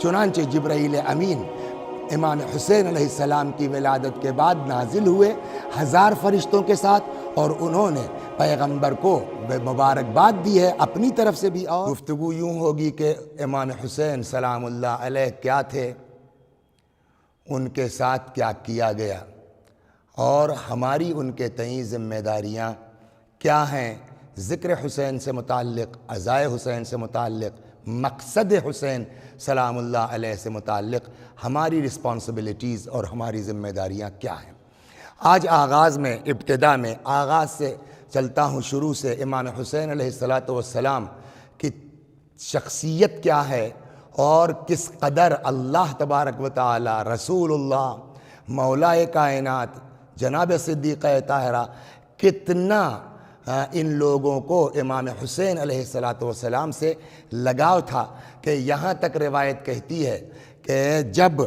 چنانچہ جبرائیل امین امام حسین علیہ السلام کی ولادت کے بعد نازل ہوئے 1000 فرشتوں کے ساتھ، اور انہوں نے پیغمبر کو مبارکباد دی ہے اپنی طرف سے بھی۔ اور گفتگو یوں ہوگی کہ امام حسین سلام اللہ علیہ کیا تھے، ان کے ساتھ کیا کیا گیا، اور ہماری ان کے تئیں ذمہ داریاں کیا ہیں، ذکر حسین سے متعلق، عزائے حسین سے متعلق، مقصد حسین سلام اللہ علیہ سے متعلق ہماری رسپانسبلٹیز اور ہماری ذمہ داریاں کیا ہیں۔ آج ابتدا میں آغاز سے چلتا ہوں، شروع سے امام حسین علیہ السلام کی شخصیت کیا ہے، اور کس قدر اللہ تبارک و تعالی، رسول اللہ، مولا کائنات جناب صدیقہ طاہرہ کتنا ان لوگوں کو امام حسین علیہ السلام سے لگاؤ تھا، کہ یہاں تک روایت کہتی ہے کہ جب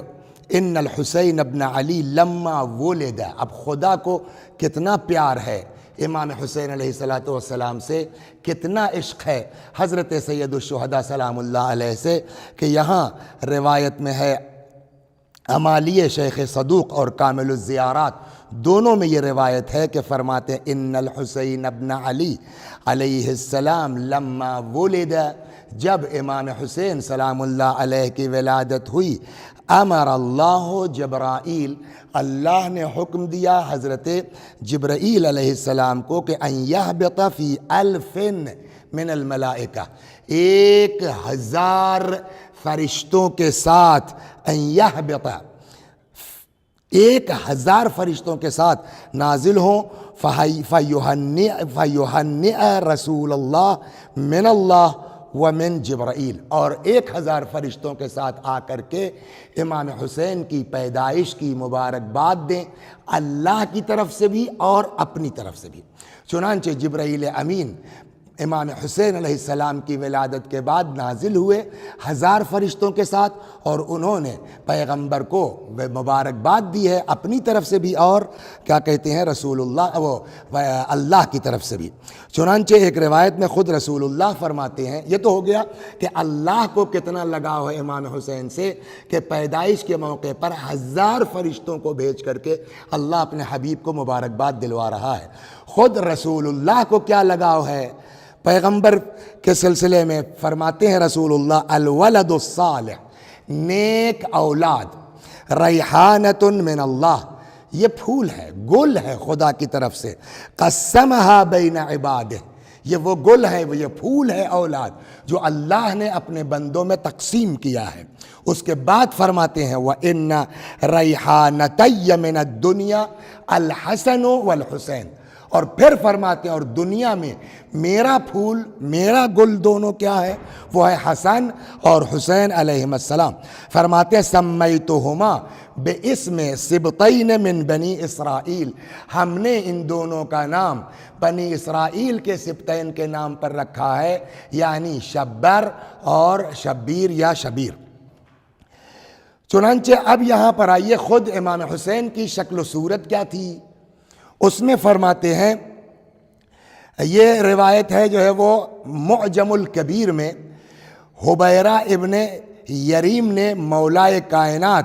ان الحسین ابن علی لما ولد، اب خدا کو کتنا پیار ہے امام حسین علیہ السلام سے، کتنا عشق ہے حضرت سید الشہداء سلام اللہ علیہ سے، کہ یہاں روایت میں ہے، امالی شیخ صدوق اور کامل الزیارات دونوں میں یہ روایت ہے کہ فرماتے ہیں ان الحسین ابن علی علیہ السلام لما ولد، جب امام حسین سلام اللہ علیہ کی ولادت ہوئی، امر اللہ جبرائیل، اللہ نے حکم دیا حضرت جبرائیل علیہ السلام کو کہ ان یہبط فی 1000 من الملائکہ، 1000 فرشتوں کے ساتھ، ان یہبط 1000 فرشتوں کے ساتھ نازل ہوں، فیہنئ رسول اللہ من اللہ ومن جبرائیل، اور 1000 فرشتوں کے ساتھ آ کر کے امام حسین کی پیدائش کی مبارکباد دیں، اللہ کی طرف سے بھی اور اپنی طرف سے بھی۔ چنانچہ جبرائیل امین امام حسین علیہ السلام کی ولادت کے بعد نازل ہوئے 1000 فرشتوں کے ساتھ، اور انہوں نے پیغمبر کو مبارکباد دی ہے اپنی طرف سے بھی، اور کیا کہتے ہیں رسول اللہ اللہ کی طرف سے بھی۔ چنانچہ ایک روایت میں خود رسول اللہ فرماتے ہیں، یہ تو ہو گیا کہ اللہ کو کتنا لگاؤ ہے امام حسین سے، کہ پیدائش کے موقع پر 1000 فرشتوں کو بھیج کر کے اللہ اپنے حبیب کو مبارکباد دلوا رہا ہے۔ خود رسول اللہ کو کیا لگاؤ ہے پیغمبر کے سلسلے میں، فرماتے ہیں رسول اللہ الولد الصالح، نیک اولاد، ریحانۃ من اللہ، یہ پھول ہے، گل ہے خدا کی طرف سے، قسمہا بین عبادہ، یہ وہ گل ہے، وہ یہ پھول ہے اولاد جو اللہ نے اپنے بندوں میں تقسیم کیا ہے۔ اس کے بعد فرماتے ہیں وَإِنَّ رَيْحَانَتَيَّ مِنَ الدُّنْيَا الْحَسَنُ وَالْحُسَيْنُ، اور پھر فرماتے ہیں اور دنیا میں میرا پھول، میرا گل دونوں کیا ہے، وہ ہے حسن اور حسین علیہم السلام۔ فرماتے ہیں سمیتہما باسم سبطین من بنی اسرائیل، ہم نے ان دونوں کا نام بنی اسرائیل کے سبطین کے نام پر رکھا ہے، یعنی شبر اور شبیر یا شبیر۔ چنانچہ اب یہاں پر آئیے، خود امام حسین کی شکل و صورت کیا تھی، اس میں فرماتے ہیں، یہ روایت ہے جو ہے وہ معجم الکبیر میں حبیرہ ابن یریم نے مولا کائنات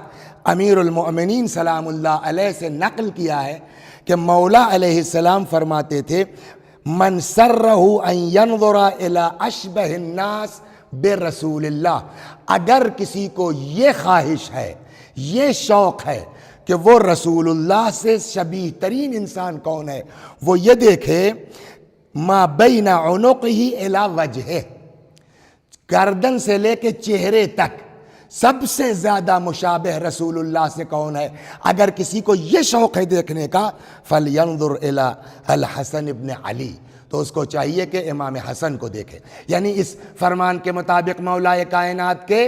امیر المؤمنین سلام اللہ علیہ سے نقل کیا ہے کہ مولا علیہ السلام فرماتے تھے من سرہ ان ینظر الی اشبہ الناس برسول اللہ، اگر کسی کو یہ خواہش ہے، یہ شوق ہے کہ وہ رسول اللہ سے شبیہ ترین انسان کون ہے، وہ یہ دیکھے ما بین عنقہ الی وجہہ، گردن سے لے کے چہرے تک سب سے زیادہ مشابہ رسول اللہ سے کون ہے، اگر کسی کو یہ شوق ہے دیکھنے کا، فَلْيَنْظُرْ إِلَىٰ الْحَسَنِ ابْنِ عَلِي، تو اس کو چاہیے کہ امام حسن کو دیکھے۔ یعنی اس فرمان کے مطابق مولا کائنات کے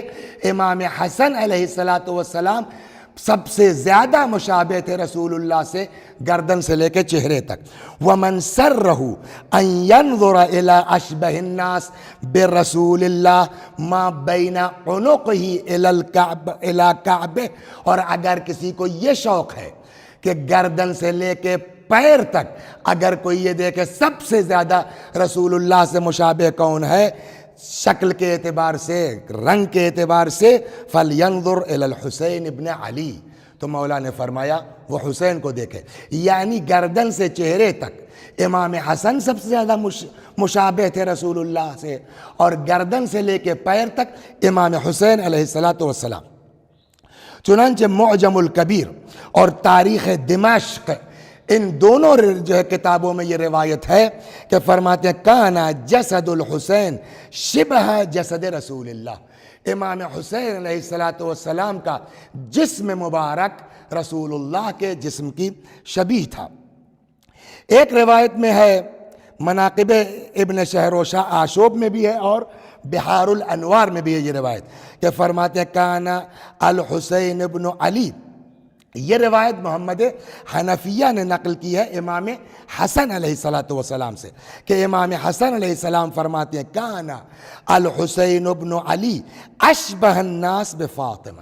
امام حسن علیہ السلام سب سے زیادہ مشابہ تھے رسول اللہ سے، گردن سے لے کے چہرے تک۔ وَمَنْ سَرَّهُ أَنْ يَنْظُرَ إِلَىٰ أَشْبَهِ النَّاسِ بِرَسُولِ اللَّهِ مَا بَيْنَ عُنُقِهِ إِلَىٰ كَعْبِهِ، اور اگر کسی کو یہ شوق ہے کہ گردن سے لے کے پیر تک اگر کوئی یہ دیکھے سب سے زیادہ رسول اللہ سے مشابہ کون ہے، شکل کے اعتبار سے، رنگ کے اعتبار سے فَلْيَنْظُرْ إِلَى الْحُسَيْنِ ابْنِ عَلِي، تو مولا نے فرمایا وہ حسین کو دیکھے، یعنی گردن سے چہرے تک امام حسن سب سے زیادہ مشابہ تھے رسول اللہ سے، اور گردن سے لے کے پیر تک امام حسین علیہ السلام۔ چنانچہ معجم الکبیر اور تاریخ دمشق، ان دونوں جو ہے کتابوں میں یہ روایت ہے کہ فرماتے ہیں کانا جسد الحسین شبہ جسد رسول اللہ، امام حسین علیہ السلام کا جسم مبارک رسول اللہ کے جسم کی شبیہ تھا۔ ایک روایت میں ہے، مناقب ابن شہروشاہ آشوب میں بھی ہے اور بحار الانوار میں بھی ہے یہ روایت، کہ فرماتے ہیں کانا الحسین ابن علی۔ یہ روایت محمد حنفیہ نے نقل کی ہے امام حسن علیہ السلام سے، کہ امام حسن علیہ السلام فرماتے ہیں کانا الحسین ابن علی اشبہ الناس بفاطمہ،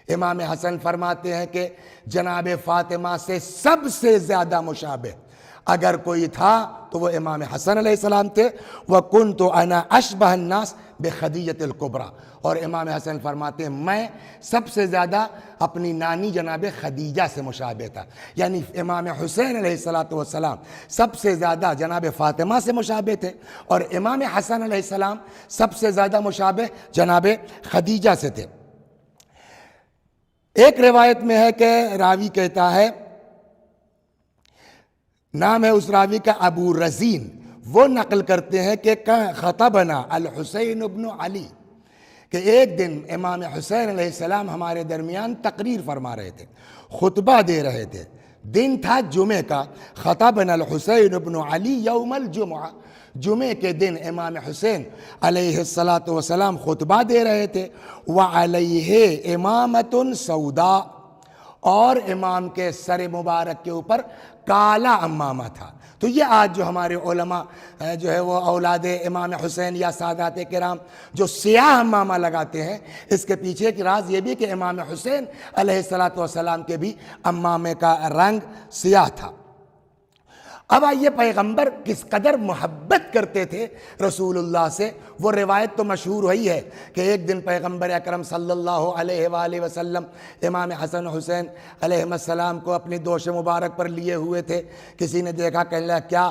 امام حسن فرماتے ہیں کہ جناب فاطمہ سے سب سے زیادہ مشابہ اگر کوئی تھا تو وہ امام حسن علیہ السلام تھے۔ وَكُنْتُ أَنَا أَشْبَهَ النَّاسِ بِخَدِیجَةِ الْكُبْرَى، اور امام حسن فرماتے ہیں میں سب سے زیادہ اپنی نانی جناب خدیجہ سے مشابہ تھا، یعنی امام حسین علیہ السلام سب سے زیادہ جناب فاطمہ سے مشابہ تھے، اور امام حسن علیہ السلام سب سے زیادہ مشابہ جناب خدیجہ سے تھے۔ ایک روایت میں ہے کہ راوی کہتا ہے، نام ہے اس راوی کا ابو رزین، وہ نقل کرتے ہیں کہ خطبنا الحسین ابن علی، کہ ایک دن امام حسین علیہ السلام ہمارے درمیان تقریر فرما رہے تھے، خطبہ دے رہے تھے، دن تھا جمعہ کا۔ خطبنا الحسین ابن علی یوم الجمعہ، جمعے کے دن امام حسین علیہ السلام خطبہ دے رہے تھے، وعلیہ امامۃ سوداء، اور امام کے سر مبارک کے اوپر کالا امامہ تھا۔ تو یہ آج جو ہمارے علماء جو ہے وہ اولاد امام حسین یا سادات کرام جو سیاہ امامہ لگاتے ہیں، اس کے پیچھے کی راز یہ بھی کہ امام حسین علیہ السلام کے بھی امامے کا رنگ سیاہ تھا۔ اب آئیے پیغمبر کس قدر محبت کرتے تھے رسول اللہ سے، وہ روایت تو مشہور ہوئی ہے کہ ایک دن پیغمبر اکرم صلی اللہ علیہ وآلہ وسلم امام حسن حسین علیہ السلام کو اپنی دوش مبارک پر لیے ہوئے تھے، کسی نے دیکھا کہ اللہ کیا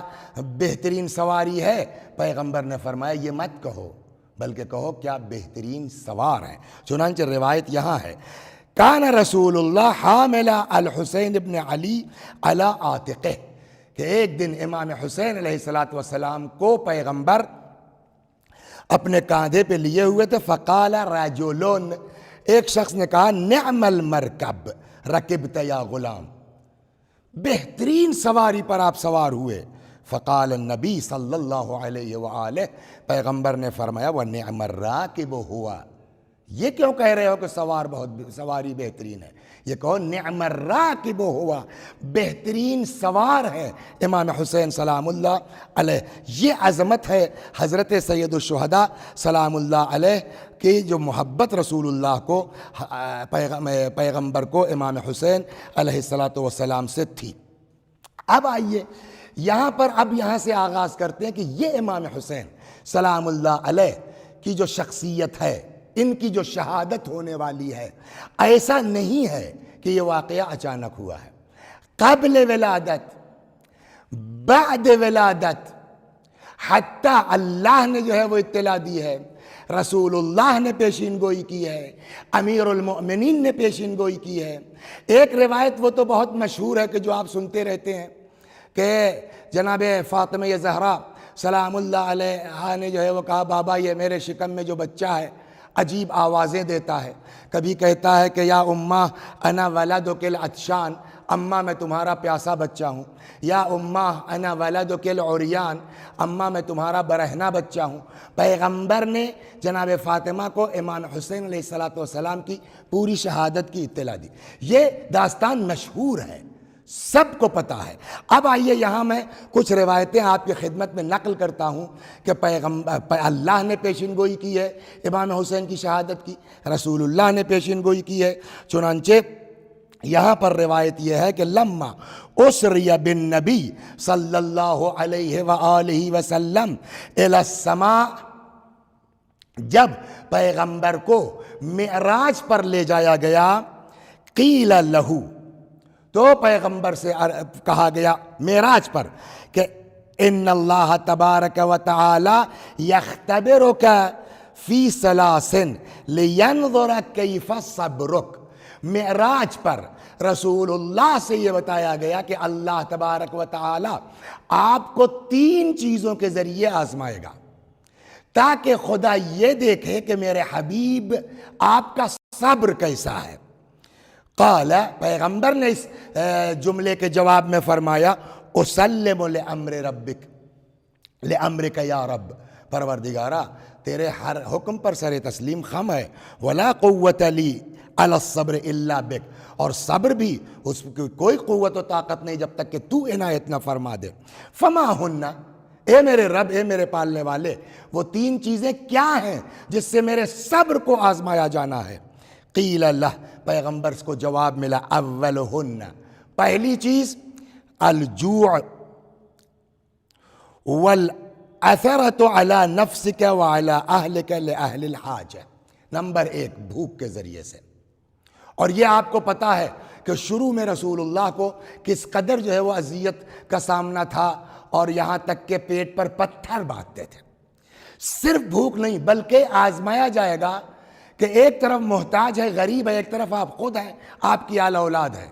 بہترین سواری ہے، پیغمبر نے فرمایا یہ مت کہو بلکہ کہو کیا بہترین سوار ہے۔ چنانچہ روایت یہاں ہے، کان رسول اللہ حامل الحسین ابن علی علی عاتقہ، کہ ایک دن امام حسین علیہ السلام کو پیغمبر اپنے کاندھے پہ لیے ہوئے تھے، فقال رجلون، ایک شخص نے کہا نعم المرکب رکبت یا غلام، بہترین سواری پر آپ سوار ہوئے۔ فقال النبی صلی اللہ علیہ وآلہ، پیغمبر نے فرمایا وَنِعْمَ الرَّاكِبُ ہوا، یہ کیوں کہہ رہے ہو کہ سواری بہترین ہے، یہ کہو نعم الراکب ہوا، بہترین سوار ہے امام حسین سلام اللہ علیہ۔ یہ عظمت ہے حضرت سید الشہداء سلام اللہ علیہ کی جو محبت رسول اللہ کو پیغمبر کو امام حسین علیہ السلام سے تھی۔ اب آئیے یہاں پر یہاں سے آغاز کرتے ہیں کہ یہ امام حسین سلام اللہ علیہ کی جو شخصیت ہے، ان کی جو شہادت ہونے والی ہے، ایسا نہیں ہے کہ یہ واقعہ اچانک ہوا ہے۔ قبل ولادت، بعد ولادت، حتیٰ اللہ نے جو ہے وہ اطلاع دی ہے، رسول اللہ نے پیشین گوئی کی ہے، امیر المؤمنین نے پیشین گوئی کی ہے۔ ایک روایت وہ تو بہت مشہور ہے کہ جو آپ سنتے رہتے ہیں کہ جناب فاطمہ زہرا سلام اللہ علیہ نے جو ہے وہ کہا بابا یہ میرے شکم میں جو بچہ ہے عجیب آوازیں دیتا ہے، کبھی کہتا ہے کہ یا اماں انا ولدک العطشان، اماں میں تمہارا پیاسا بچہ ہوں، یا اماں انا ولدک العریان، اماں میں تمہارا برہنہ بچہ ہوں۔ پیغمبر نے جناب فاطمہ کو امام حسین علیہ السلام کی پوری شہادت کی اطلاع دی۔ یہ داستان مشہور ہے، سب کو پتہ ہے۔ اب آئیے یہاں میں کچھ روایتیں آپ کی خدمت میں نقل کرتا ہوں کہ اللہ نے پیشین گوئی کی ہے امام حسین کی شہادت کی، رسول اللہ نے پیشین گوئی کی ہے۔ چنانچہ یہاں پر روایت یہ ہے کہ لما اسری بالنبی صلی اللہ علیہ وآلہ وسلم الی السماء، جب پیغمبر کو معراج پر لے جایا گیا، قیل لہو، تو پیغمبر سے کہا گیا معراج پر کہ ان اللہ تبارک و تعالی یختبرک فی ثلاثن لینظر کیف صبرک۔ معراج پر رسول اللہ سے یہ بتایا گیا کہ اللہ تبارک و تعالی آپ کو 3 چیزوں کے ذریعے آزمائے گا، تاکہ خدا یہ دیکھے کہ میرے حبیب آپ کا صبر کیسا ہے۔ قال، پیغمبر نے اس جملے کے جواب میں فرمایا، اسلم لامر ربک، لامرک یا رب، پروردگارا تیرے ہر حکم پر سر تسلیم خم ہے، ولا قوت لی علی الصبر الا بک، اور صبر بھی اس کی کوئی قوت و طاقت نہیں جب تک کہ تو عنایت نہ فرما دے۔ فما ہن، اے میرے رب، اے میرے پالنے والے، وہ 3 چیزیں کیا ہیں جس سے میرے صبر کو آزمایا جانا ہے؟ قیل اللہ، پیغمبر کو جواب ملا، اولہن، پہلی چیز الجوع والاثرۃ علی نفسک وعلی اہلک لأہل الحاجہ، نمبر 1 بھوک کے ذریعے سے۔ اور یہ آپ کو پتا ہے کہ شروع میں رسول اللہ کو کس قدر جو ہے وہ اذیت کا سامنا تھا، اور یہاں تک کہ پیٹ پر پتھر باندھتے تھے۔ صرف بھوک نہیں بلکہ آزمایا جائے گا کہ ایک طرف محتاج ہے، غریب ہے، ایک طرف آپ خود ہیں، آپ کی آل اولاد ہے۔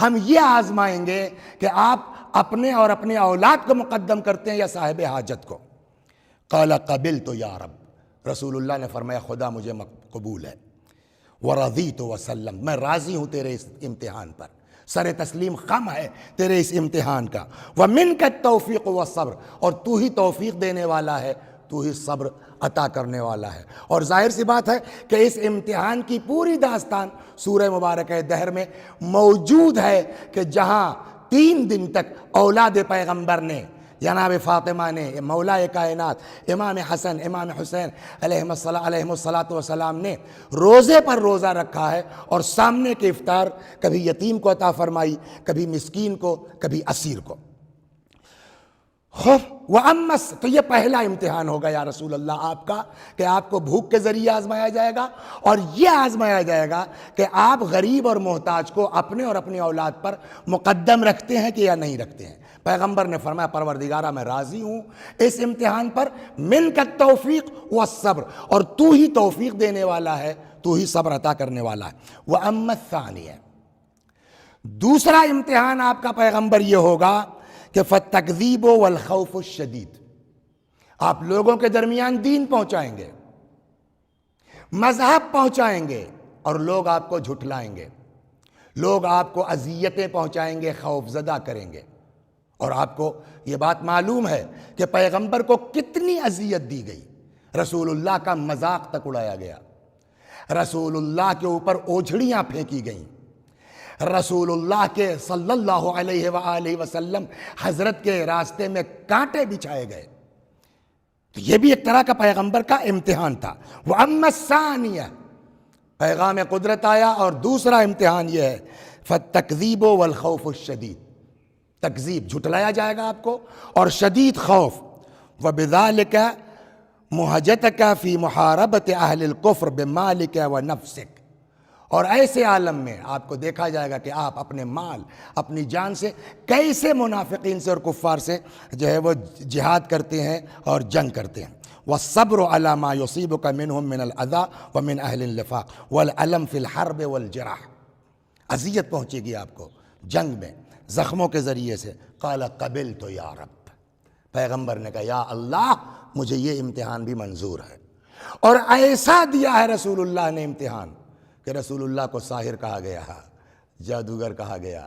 ہم یہ آزمائیں گے کہ آپ اپنے اور اپنے اولاد کو مقدم کرتے ہیں یا صاحب حاجت کو۔ قال قبلت یا رب، رسول اللہ نے فرمایا خدا مجھے قبول ہے، ورضیت وسلم، میں راضی ہوں تیرے اس امتحان پر، سر تسلیم خم ہے تیرے اس امتحان کا۔ ومنک التوفیق والصبر، اور تو ہی توفیق دینے والا ہے، تو ہی صبر عطا کرنے والا ہے۔ اور ظاہر سی بات ہے کہ اس امتحان کی پوری داستان سورہ مبارکہ دہر میں موجود ہے، کہ جہاں 3 دن تک اولاد پیغمبر نے، جناب فاطمہ نے، مولا کائنات امام حسن امام حسین علیہم الصلاۃ والسلام نے روزے پر روزہ رکھا ہے، اور سامنے کے افطار کبھی یتیم کو عطا فرمائی، کبھی مسکین کو، کبھی اسیر کو۔ وَأَمَّا، تو یہ پہلا امتحان ہوگا یا رسول اللہ آپ کا، کہ آپ کو بھوک کے ذریعے آزمایا جائے گا، اور یہ آزمایا جائے گا کہ آپ غریب اور محتاج کو اپنے اور اپنی اولاد پر مقدم رکھتے ہیں کہ یا نہیں رکھتے ہیں۔ پیغمبر نے فرمایا پروردگارہ میں راضی ہوں اس امتحان پر، منک التوفیق والصبر، اور تو ہی توفیق دینے والا ہے، تو ہی صبر عطا کرنے والا ہے۔ وَأَمَّا الثَّانِيَةُ، دوسرا امتحان آپ کا پیغمبر یہ ہوگا کہ فَالتَّكْذِيبُ وَالْخَوْفُ الشَّدِيدُ، آپ لوگوں کے درمیان دین پہنچائیں گے، مذہب پہنچائیں گے، اور لوگ آپ کو جھٹلائیں گے، لوگ آپ کو اذیتیں پہنچائیں گے، خوف زدہ کریں گے۔ اور آپ کو یہ بات معلوم ہے کہ پیغمبر کو کتنی اذیت دی گئی، رسول اللہ کا مذاق تک اڑایا گیا، رسول اللہ کے اوپر اوجھڑیاں پھینکی گئیں، رسول اللہ کے صلی اللہ علیہ وآلہ وسلم حضرت کے راستے میں کانٹے بچھائے گئے۔ تو یہ بھی ایک طرح کا پیغمبر کا امتحان تھا۔ وَأَمَّا الثَّانِيَةُ، پیغام قدرت آیا، اور دوسرا امتحان یہ ہے فَالتَّكْذِيبُ وَالْخَوْفُ الشَّدِيدُ، تکذیب، جھٹلایا جائے گا آپ کو، اور شدید خوف۔ وَبِذَلِكَ مُحَجَتَكَ فِي مُحَارَبَةِ أَهْلِ الْكُفْرِ بِمَالِكَ وَنَفْسِكَ، اور ایسے عالم میں آپ کو دیکھا جائے گا کہ آپ اپنے مال، اپنی جان سے کیسے منافقین سے اور کفار سے جو ہے وہ جہاد کرتے ہیں اور جنگ کرتے ہیں۔ وَالصَّبْرُ عَلَى مَا يُصِيبُكَ مِنْهُمْ مِنَ الْأَذَى وَمِنْ أَهْلِ النِّفَاقِ وَالْأَلَمِ فِي الْحَرْبِ وَالْجِرَحِ، اذیت پہنچے گی آپ کو جنگ میں، زخموں کے ذریعے سے۔ قال قبلت یا رب، پیغمبر نے کہا یا اللہ مجھے یہ امتحان بھی منظور ہے۔ اور ایسا دیا ہے رسول اللہ نے امتحان کہ رسول اللہ کو ساحر کہا گیا، جادوگر کہا گیا،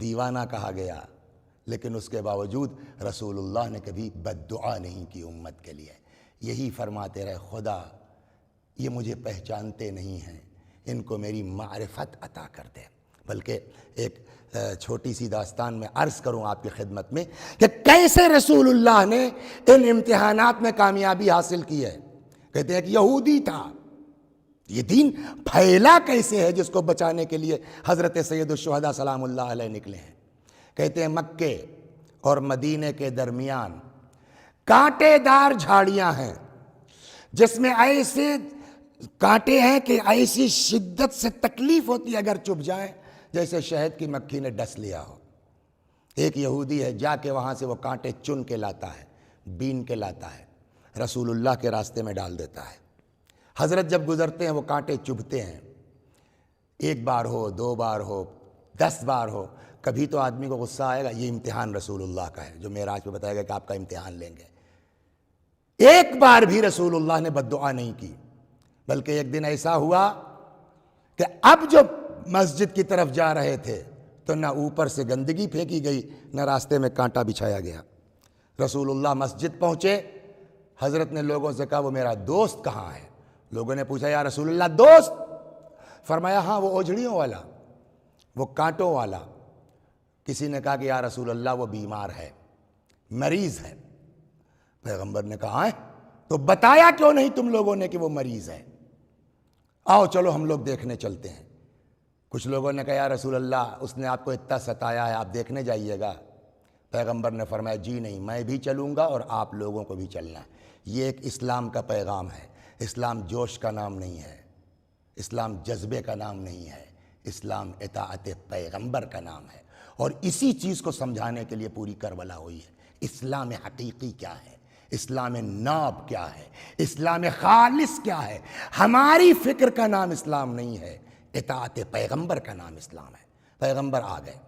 دیوانہ کہا گیا، لیکن اس کے باوجود رسول اللہ نے کبھی بد دعا نہیں کی امت کے لیے۔ یہی فرماتے رہے خدا یہ مجھے پہچانتے نہیں ہیں، ان کو میری معرفت عطا کر دے۔ بلکہ ایک چھوٹی سی داستان میں عرض کروں آپ کی خدمت میں کہ کیسے رسول اللہ نے ان امتحانات میں کامیابی حاصل کی ہے۔ کہتے ہیں کہ یہودی تھا، یہ دین پھیلا کیسے ہے جس کو بچانے کے لیے حضرت سید الشہداء سلام اللہ علیہ نکلے ہیں۔ کہتے ہیں مکے اور مدینے کے درمیان کانٹے دار جھاڑیاں ہیں، جس میں ایسے کانٹے ہیں کہ ایسی شدت سے تکلیف ہوتی ہے اگر چبھ جائیں جیسے شہد کی مکھی نے ڈس لیا ہو۔ ایک یہودی ہے، جا کے وہاں سے وہ کانٹے چن کے لاتا ہے، بین کے لاتا ہے، رسول اللہ کے راستے میں ڈال دیتا ہے۔ حضرت جب گزرتے ہیں وہ کانٹے چبھتے ہیں، ایک بار ہو، 2 بار ہو، 10 بار ہو، کبھی تو آدمی کو غصہ آئے گا۔ یہ امتحان رسول اللہ کا ہے جو معراج پہ بتایا گیا کہ آپ کا امتحان لیں گے۔ ایک بار بھی رسول اللہ نے بد دعا نہیں کی، بلکہ ایک دن ایسا ہوا کہ اب جو مسجد کی طرف جا رہے تھے تو نہ اوپر سے گندگی پھینکی گئی، نہ راستے میں کانٹا بچھایا گیا۔ رسول اللہ مسجد پہنچے، حضرت نے لوگوں سے کہا وہ میرا دوست کہاں ہے؟ لوگوں نے پوچھا یا رسول اللہ دوست؟ فرمایا ہاں وہ اوجھڑیوں والا، وہ کانٹوں والا۔ کسی نے کہا کہ یا رسول اللہ وہ بیمار ہے، مریض ہے۔ پیغمبر نے کہا ہے تو بتایا کیوں نہیں تم لوگوں نے کہ وہ مریض ہے؟ آؤ چلو ہم لوگ دیکھنے چلتے ہیں۔ کچھ لوگوں نے کہا یا رسول اللہ اس نے آپ کو اتنا ستایا ہے، آپ دیکھنے جائیے گا۔ پیغمبر نے فرمایا جی نہیں، میں بھی چلوں گا اور آپ لوگوں کو بھی چلنا ہے۔ یہ ایک اسلام کا پیغام ہے۔ اسلام جوش کا نام نہیں ہے، اسلام جذبے کا نام نہیں ہے، اسلام اطاعت پیغمبر کا نام ہے۔ اور اسی چیز کو سمجھانے کے لیے پوری کربلا ہوئی ہے۔ اسلام حقیقی کیا ہے، اسلام ناب کیا ہے، اسلام خالص کیا ہے۔ ہماری فکر کا نام اسلام نہیں ہے، اطاعت پیغمبر کا نام اسلام ہے۔ پیغمبر آ گئے،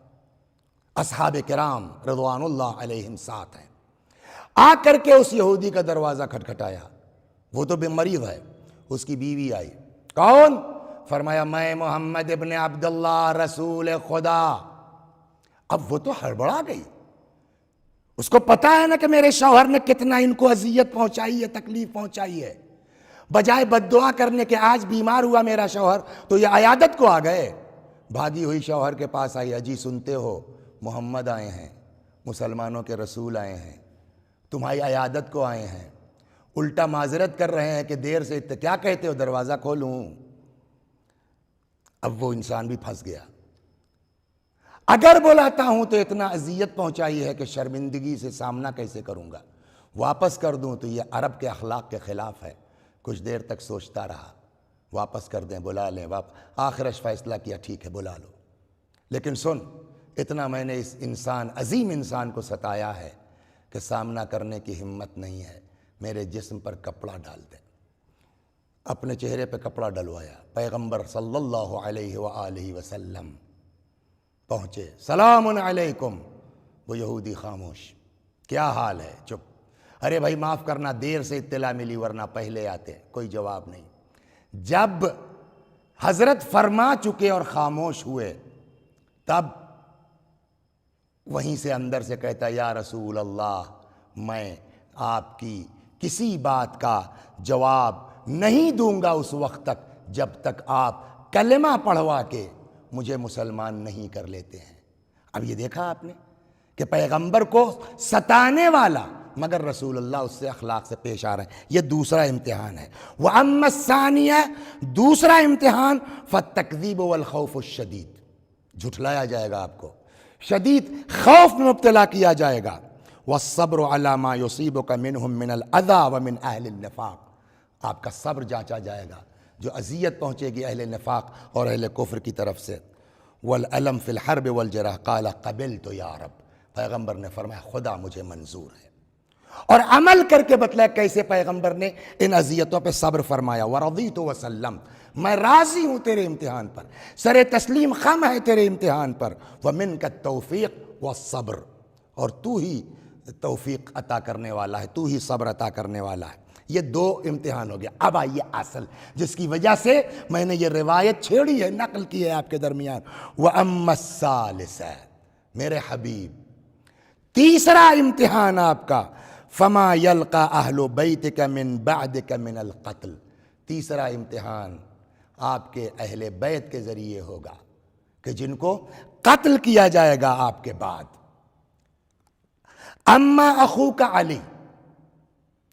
اصحاب کرام رضوان اللہ علیہم ساتھ ہیں۔ آ کر کے اس یہودی کا دروازہ کھٹکھٹایا، وہ تو مریض ہے۔ اس کی بیوی آئی، کون؟ فرمایا میں محمد ابن عبداللہ رسول خدا۔ اب وہ تو ہڑبڑا گئی، اس کو پتا ہے نا کہ میرے شوہر نے کتنا ان کو اذیت پہنچائی ہے، تکلیف پہنچائی ہے۔ بجائے بد دعا کرنے کے آج بیمار ہوا میرا شوہر تو یہ عیادت کو آ گئے۔ بھاگی ہوئی شوہر کے پاس آئی، اجی سنتے ہو محمد آئے ہیں، مسلمانوں کے رسول آئے ہیں، تمہاری عیادت کو آئے ہیں۔ الٹا معذرت کر رہے ہیں کہ دیر سے کیا کہتے ہو، دروازہ کھولوں؟ اب وہ انسان بھی پھنس گیا۔ اگر بلاتا ہوں تو اتنا اذیت پہنچائی ہے کہ شرمندگی سے سامنا کیسے کروں گا، واپس کر دوں تو یہ عرب کے اخلاق کے خلاف ہے۔ کچھ دیر تک سوچتا رہا، واپس کر دیں، بلا لیں، آخرش فیصلہ کیا ٹھیک ہے بلا لو۔ لیکن سن، اتنا میں نے اس انسان، عظیم انسان کو ستایا ہے کہ سامنا کرنے کی ہمت نہیں ہے، میرے جسم پر کپڑا ڈال دیں۔ اپنے چہرے پہ کپڑا ڈلوایا، پیغمبر صلی اللہ علیہ وآلہ وسلم پہنچے، سلام علیکم۔ وہ یہودی خاموش، کیا حال ہے؟ چپ۔ ارے بھائی معاف کرنا، دیر سے اطلاع ملی ورنہ پہلے آتے۔ کوئی جواب نہیں۔ جب حضرت فرما چکے اور خاموش ہوئے تب وہیں سے اندر سے کہتا یا رسول اللہ میں آپ کی کسی بات کا جواب نہیں دوں گا اس وقت تک جب تک آپ کلمہ پڑھوا کے مجھے مسلمان نہیں کر لیتے ہیں۔ اب یہ دیکھا آپ نے کہ پیغمبر کو ستانے والا مگر رسول اللہ اس سے اخلاق سے پیش آ رہے ہیں۔ یہ دوسرا امتحان ہے۔ وَأَمَّا الثَّانِيَةُ، دوسرا امتحان، فَالتَّكْذِيبُ وَالْخَوْفُ الشَّدِيدُ، جھٹلایا جائے گا، آپ کو شدید خوف میں مبتلا کیا جائے گا۔ وَالصَّبْرُ عَلَى مَا يُصِيبُكَ مِنْهُمْ مِنَ الْأَذَى وَمِنْ أَهْلِ النِّفَاقِ، آپ کا صبر جانچا جائے گا جو اذیت پہنچے گی اہل نفاق اور اہل کفر کی طرف سے۔ وَالْأَلَمْ فِي الْحَرْبِ وَالْجَرَحِ قَالَ قَبِلْتُ يَا رَبِّ، پیغمبر نے فرمایا خدا مجھے منظور ہے، اور عمل کر کے بتلایا کیسے پیغمبر نے ان اذیتوں پہ صبر فرمایا۔ وَرَضِيتُ وَسَلَّمْ، میں راضی ہوں تیرے امتحان پر، سر تسلیم خم ہے تیرے امتحان پر۔ وَمِنْكَ التَّوْفِيقُ وَالصَّبْرُ، اور تو ہی توفیق عطا کرنے والا ہے، تو ہی صبر عطا کرنے والا ہے۔ یہ دو امتحان ہو گیا۔ اب آئیے اصل جس کی وجہ سے میں نے یہ روایت چھیڑی ہے، نقل کی ہے آپ کے درمیان۔ وَأَمَّا الثَّالِثَةُ، میرے حبیب تیسرا امتحان آپ کا، فَمَا يَلْقَى أَهْلُ بَيْتِكَ مِنْ بَعْدِكَ مِنَ الْقَتْلِ، تیسرا امتحان آپ کے اہل بیت کے ذریعے ہوگا کہ جن کو قتل کیا جائے گا آپ کے بعد۔ اما اخوک علی،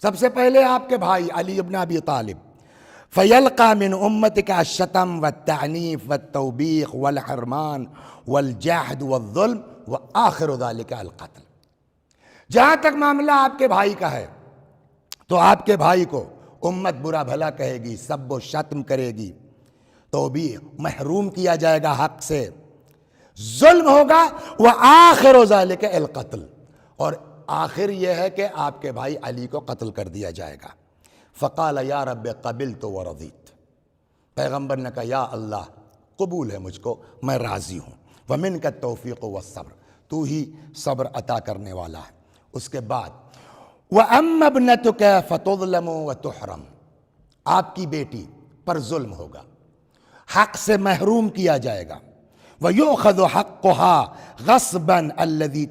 سب سے پہلے آپ کے بھائی علی ابن ابی طالب، فیلقى من امتک الشتم والتعنیف والتوبیخ والحرمان والجحد والظلم وآخر ذلك القتل۔ جہاں تک معاملہ آپ کے بھائی کا ہے تو آپ کے بھائی کو امت برا بھلا کہے گی، سب و شتم کرے گی، تو بھی محروم کیا جائے گا حق سے، ظلم ہوگا، وآخر ذالک القتل، اور آخر یہ ہے کہ آپ کے بھائی علی کو قتل کر دیا جائے گا۔ فقال یا رب قبلت ورضیت، پیغمبر نے کہا یا اللہ قبول ہے مجھ کو، میں راضی ہوں، ومنک التوفیق والصبر، تو ہی صبر عطا کرنے والا ہے۔ اس کے بعد وَأَمَّا ابْنَتُكَ فَتُظْلَمُ وَتُحْرَمُ، آپ کی بیٹی پر ظلم ہوگا، حق سے محروم کیا جائے گا، وَيُؤْخَذُ حَقُّهَا غَصْبًا الَّذِي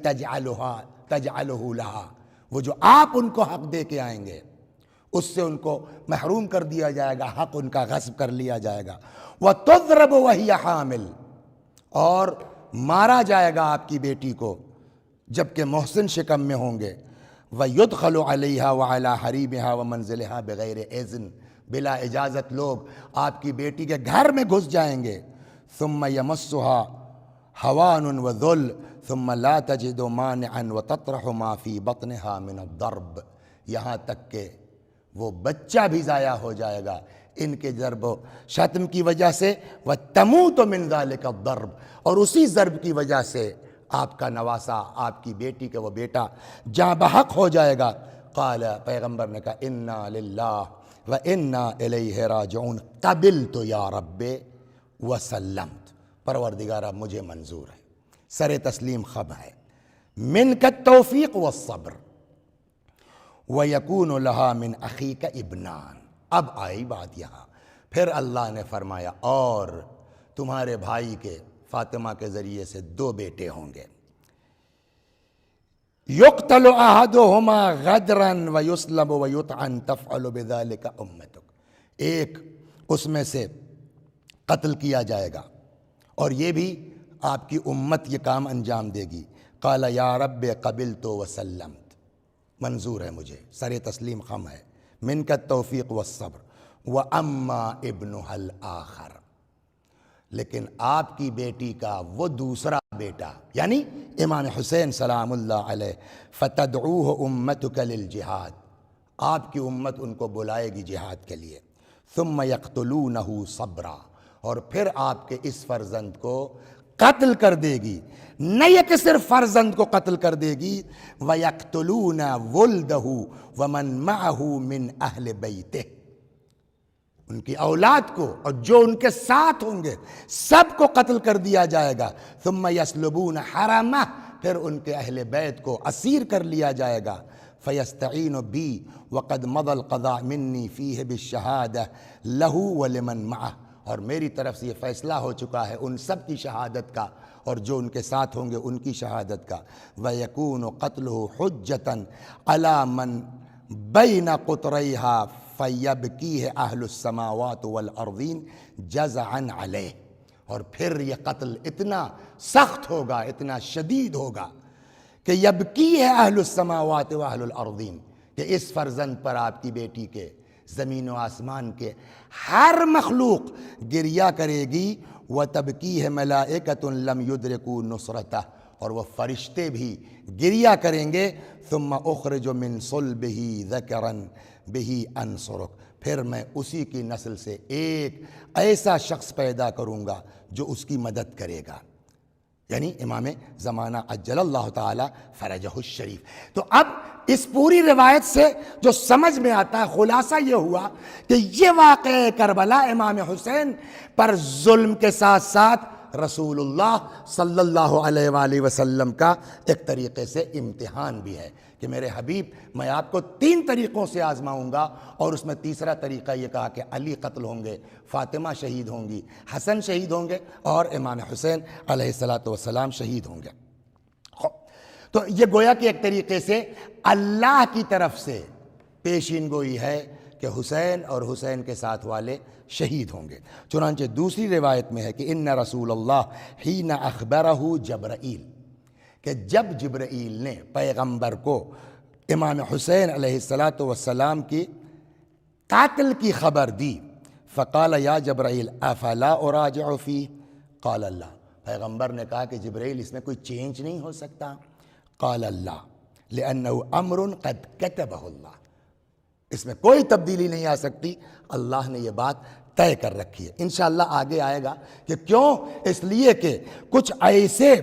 تَجْعَلُهُ لَهَا، وہ جو آپ ان کو حق دے کے آئیں گے اس سے ان کو محروم کر دیا جائے گا، حق ان کا غصب کر لیا جائے گا۔ وَتُضْرَبُ وَهِيَ حَامِلٌ، اور مارا جائے گا آپ کی بیٹی کو جبکہ محسن شکم میں ہوں گے۔ وَيُدْخَلُ عَلَيْهَا وَعَلَى حَرِيمِهَا وَمَنزِلِهَا بِغَيْرِ إِذْنٍ، بلا اجازت لوگ آپ کی بیٹی کے گھر میں گھس جائیں گے۔ ثُمَّ يَمَسُّهَا هَوَانٌ وَذُلٌّ ثُمَّ لَا تَجِدُ مَانِعًا وَتَطْرَحُ مَا فِي بَطْنِهَا مِنَ الضَّرْبِ، یہاں تک کہ وہ بچہ بھی ضائع ہو جائے گا ان کے ضرب و شتم کی وجہ سے، وَتَمُوتُ مِنْ ذَلِكَ الضَّرْبِ، اور اسی ضرب کی وجہ سے آپ کا نواسا، آپ کی بیٹی کا وہ بیٹا جاں بحق ہو جائے گا۔ قال، پیغمبر نے کہا اِنَّا لِلَّهِ وَإِنَّا إِلَيْهِ رَاجِعُونَ، قَبِلْتُ یا رب وَسَلَّمْتُ، پروردگارہ مجھے منظور ہے، سر تسلیم خم ہے، مِنْكَ التوفیق والصبر، وَيَكُونُ لَهَا مِنْ أَخِيكَ ابْنَانِ، اب آئی بات یہاں، پھر اللہ نے فرمایا اور تمہارے بھائی کے فاطمہ کے ذریعے سے 2 بیٹے ہوں گے، يُقْتَلُ أَحَدُهُمَا غَدْرًا وَيُسْلَبُ وَيُطْعَنُ تَفْعَلُ بِذَلِكَ أُمَّتُكَ، ایک اس میں سے قتل کیا جائے گا اور یہ بھی آپ کی امت یہ کام انجام دے گی۔ قال یا رب قبلت وسلمت، منظور ہے مجھے، سر تسلیم خم ہے، منک التوفیق والصبر، وَأَمَّا ابْنُهَا الْآخَرُ، لیکن آپ کی بیٹی کا وہ دوسرا بیٹا یعنی امام حسین سلام اللہ علیہ، فَتَدْعُوهُ أُمَّتُكَ لِلْجِهَادِ، آپ کی امت ان کو بلائے گی جہاد کے لیے، ثُمَّ يَقْتُلُونَهُ صَبْرًا، اور پھر آپ کے اس فرزند کو قتل کر دے گی، نہیں کہ صرف فرزند کو قتل کر دے گی، وَيَقْتُلُونَ وُلْدَهُ وَمَنْ مَعَهُ مِنْ أَهْلِ بَيْتِهِ، ان کی اولاد کو اور جو ان کے ساتھ ہوں گے سب کو قتل کر دیا جائے گا۔ ثُمَّ يَسْلُبُونَ حَرَمَهُ، پھر ان کے اہل بیت کو اسیر کر لیا جائے گا۔ فَيَسْتَعِينُ بِي وَقَدْ مَضَى الْقَضَاءُ مِنِّي فِيهِ بِالشَّهَادَةِ لَهُ وَلِمَنْ مَعَهُ، اور میری طرف سے یہ فیصلہ ہو چکا ہے ان سب کی شہادت کا اور جو ان کے ساتھ ہوں گے ان کی شہادت کا۔ وَيَكُونُ قَتْلُهُ حُجَّةً عَلَى مَنْ بَيْنَ قُطْرَيْهَا فَيَبْكِيهِ أَهْلُ السَّمَاوَاتِ وَالْأَرْضِينَ جَزْعًا عَلَيْهِ، اور پھر یہ قتل اتنا سخت ہوگا، اتنا شدید ہوگا کہ یبکیہ اہل السماوات و اہل الارضین، کہ اس فرزند پر آپ کی بیٹی کے زمین و آسمان کے ہر مخلوق گریہ کرے گی، وَتَبْكِيهِ مَلَائِكَةٌ لَمْ يُدْرِكُوا نُصْرَتَهُ، اور وہ فرشتے بھی گریہ کریں گے۔ ثُمَّ أُخْرِجُ مِنْ صُلْبِهِ ذَكَرًا بِهِ أَنْصُرُكَ، پھر میں اسی کی نسل سے ایک ایسا شخص پیدا کروں گا جو اس کی مدد کرے گا، یعنی امام زمانہ عجل اللہ تعالی فرجہ الشریف۔ تو اب اس پوری روایت سے جو سمجھ میں آتا ہے خلاصہ یہ ہوا کہ یہ واقعہ کربلا امام حسین پر ظلم کے ساتھ ساتھ رسول اللہ صلی اللہ علیہ وآلہ وسلم کا ایک طریقے سے امتحان بھی ہے کہ میرے حبیب میں آپ کو 3 طریقوں سے آزماؤں گا، اور اس میں تیسرا طریقہ یہ کہا کہ علی قتل ہوں گے، فاطمہ شہید ہوں گی، حسن شہید ہوں گے اور امام حسین علیہ السلام شہید ہوں گے۔ تو یہ گویا کہ ایک طریقے سے اللہ کی طرف سے پیشین گوئی ہے کہ حسین اور حسین کے ساتھ والے شہید ہوں گے۔ چنانچہ دوسری روایت میں ہے کہ ان رسول اللہ حین اخبرہ جبرائیل، کہ جب جبرائیل نے پیغمبر کو امام حسین علیہ السلام کی قاتل کی خبر دی، فقال یا جبرائیل افلا اراجع فیہ، قال اللہ، پیغمبر نے کہا کہ جبرائیل اس میں کوئی چینج نہیں ہو سکتا؟ قال اللہ لأنه امر قد كتبه اللہ، اس میں کوئی تبدیلی نہیں آ سکتی، اللہ نے یہ بات طے کر رکھی ہے۔ انشاءاللہ آگے آئے گا کہ کیوں، اس لیے کہ کچھ ایسے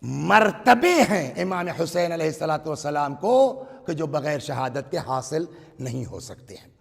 مرتبے ہیں امام حسین علیہ السلام کو کہ جو بغیر شہادت کے حاصل نہیں ہو سکتے ہیں۔